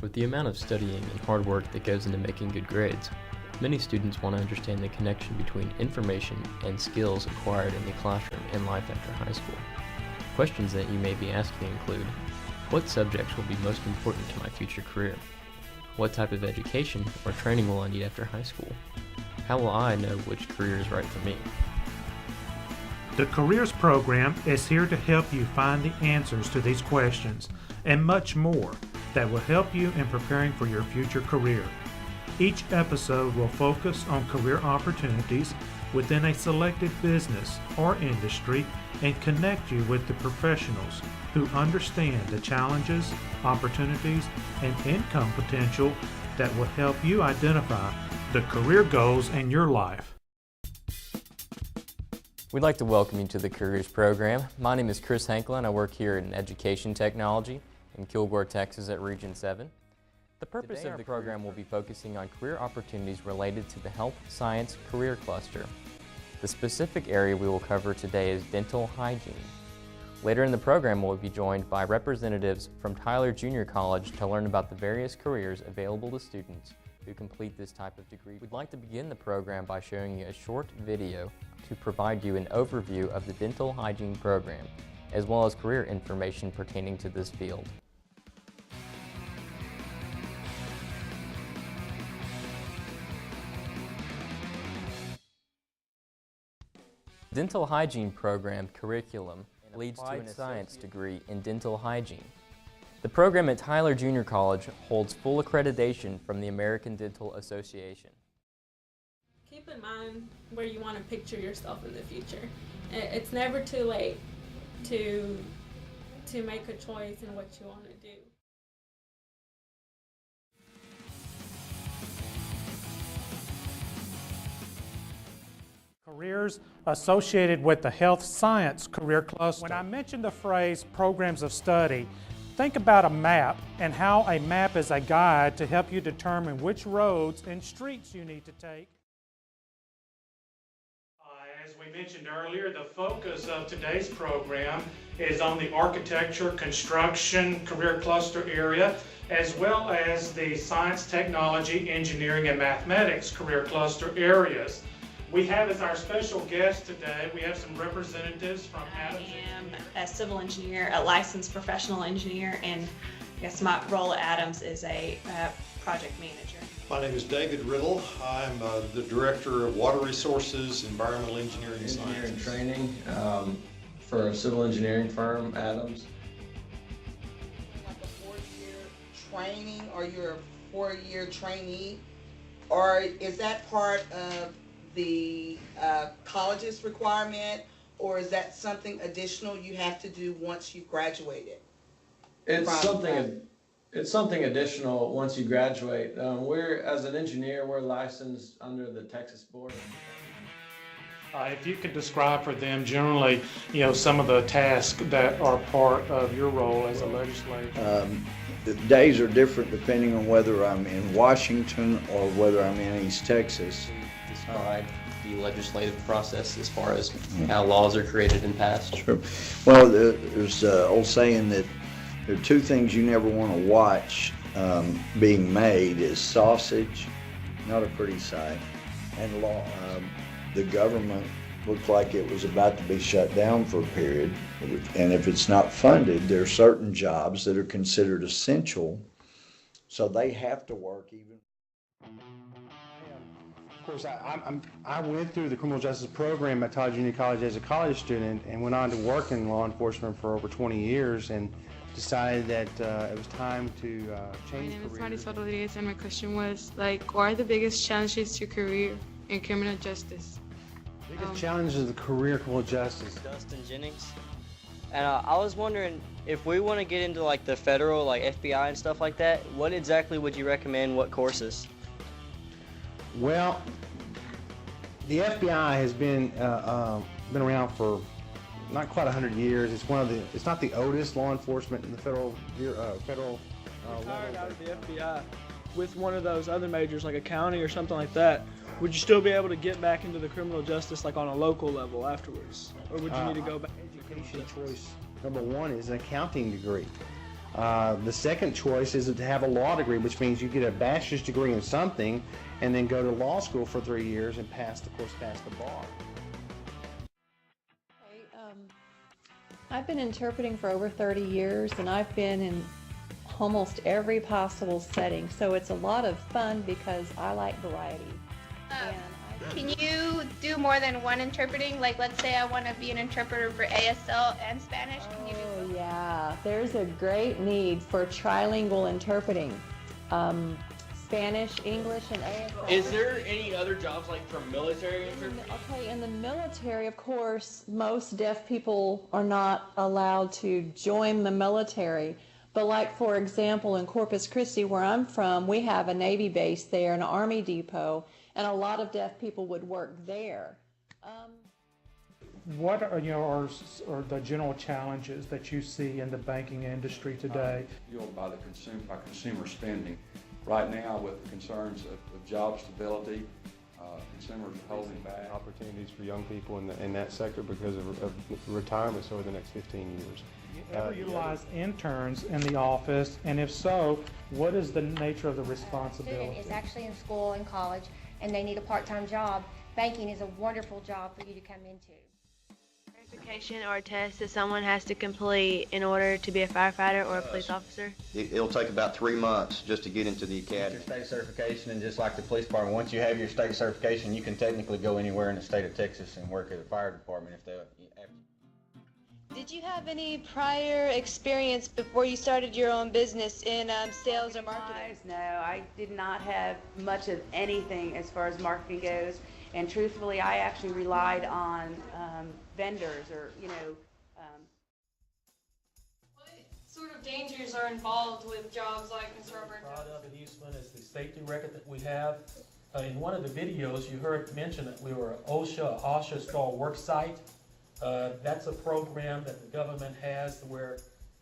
With the amount of studying and hard work that goes into making good grades, many students want to understand the connection between information and skills acquired in the classroom and life after high school. Questions that you may be asking include, what subjects will be most important to my future career? What type of education or training will I need after high school? How will I know which career is right for me? The Careers program is here to help you find the answers to these questions and much more that will help you in preparing for your future career. Each episode will focus on career opportunities within a selected business or industry and connect you with the professionals who understand the challenges, opportunities, and income potential that will help you identify the career goals in your life. We'd like to welcome you to the Careers program. My name is Chris Hanklin. I work here in Education Technology in Kilgore, Texas at Region 7. The purpose of the program will be focusing on career opportunities related to the Health Science Career Cluster. The specific area we will cover today is dental hygiene. Later in the program, we'll be joined by representatives from Tyler Junior College to learn about the various careers available to students who complete this type of degree. We'd like to begin the program by showing you a short video to provide you an overview of the dental hygiene program, as well as career information pertaining to this field. Dental hygiene program curriculum leads to an science degree in dental hygiene. The program at Tyler Junior College holds full accreditation from the American Dental Association. Keep in mind where you want to picture yourself in the future. It's never too late to make a choice in what you want to do. Careers associated with the Health Science Career Cluster. When I mentioned the phrase programs of study, think about a map and how a map is a guide to help you determine which roads and streets you need to take. As we mentioned earlier, the focus of today's program is on the architecture, construction, career cluster area, as well as the science, technology, engineering, and mathematics career cluster areas. We have as our special guest today, we have some representatives from Adams. I am a civil engineer, a licensed professional engineer, and I guess my role at Adams is a project manager. My name is David Riddle. I'm the Director of Water Resources, Environmental Engineering and Engineering Sciences. training for a civil engineering firm, Adams. Like a 4-year training, or you're a 4-year trainee, or is that part of the college's requirement, or is that something additional you have to do once you've graduated? It's something additional once you graduate. As an engineer, we're licensed under the Texas Board. If you could describe for them generally, some of the tasks that are part of your role as a legislator. The days are different depending on whether I'm in Washington or whether I'm in East Texas. Describe the legislative process as far as how laws are created and passed. Sure. Well, there's an old saying that there are two things you never want to watch being made is sausage, not a pretty sight, and law. The government looked like it was about to be shut down for a period, and if it's not funded, there are certain jobs that are considered essential, so they have to work even. Of course, I went through the criminal justice program at Tyler Junior College as a college student and went on to work in law enforcement for over 20 years and decided that it was time to change careers. My name is Marisol Rodriguez, and my question was, what are the biggest challenges to career in criminal justice? The biggest challenges of the career criminal justice. Dustin Jennings. And I was wondering, if we want to get into the federal, FBI and stuff like that, what exactly would you recommend, what courses? Well, the FBI has been around for not quite 100 years. It's not the oldest law enforcement in the federal retired out of the FBI with one of those other majors like accounting or something like that, would you still be able to get back into the criminal justice on a local level afterwards, or would you need to go back? Education choice number one is an accounting degree. The second choice is to have a law degree, which means you get a bachelor's degree in something and then go to law school for 3 years and pass the bar. I've been interpreting for over 30 years, and I've been in almost every possible setting, so it's a lot of fun because I like variety. Can you do more than one interpreting? Like, let's say I want to be an interpreter for ASL and Spanish. Can you do both? Yeah, there's a great need for trilingual interpreting. Spanish, English, and ASL. Is there any other jobs like for military interpreters? Okay, in the military, of course, most deaf people are not allowed to join the military. But like, for example, in Corpus Christi, where I'm from, we have a Navy base there, an Army depot, and a lot of deaf people would work there. What are the general challenges that you see in the banking industry today? Fueled by consumer spending. Right now, with the concerns of job stability, consumers are holding back. Opportunities for young people in that sector because of retirements over the next 15 years. Do you ever utilize interns in the office, and if so, what is the nature of the responsibility? Student is actually in school and college, and they need a part-time job. Banking is a wonderful job for you to come into. Verification or a test that someone has to complete in order to be a firefighter or a police officer? It'll take about 3 months just to get into the academy. Your state certification, and just like the police department, once you have your state certification, you can technically go anywhere in the state of Texas and work at a fire department if they. Did you have any prior experience before you started your own business in sales or marketing? No, I did not have much of anything as far as marketing goes, and truthfully, I actually relied on vendors or, What sort of dangers are involved with jobs like Mr. Robert? Proud of at Eastman is the safety record that we have. In one of the videos, you heard mention that we were OSHA Star Work Site. That's a program that the government has where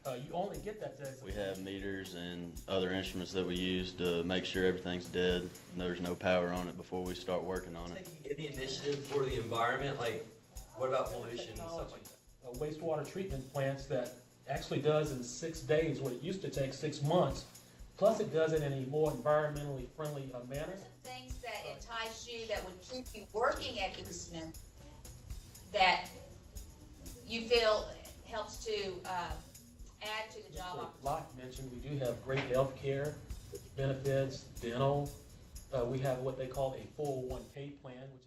you only get that designation. We have meters and other instruments that we use to make sure everything's dead and there's no power on it before we start working on it. Any initiative for the environment, like what about pollution and stuff like that? Wastewater treatment plants that actually does in 6 days what it used to take 6 months. Plus it does it in a more environmentally friendly manner. Things that entice you that would keep you working at Eastman that you feel helps to add to the job opportunity? Like mentioned, we do have great health care, benefits, dental. We have what they call a 401k plan, which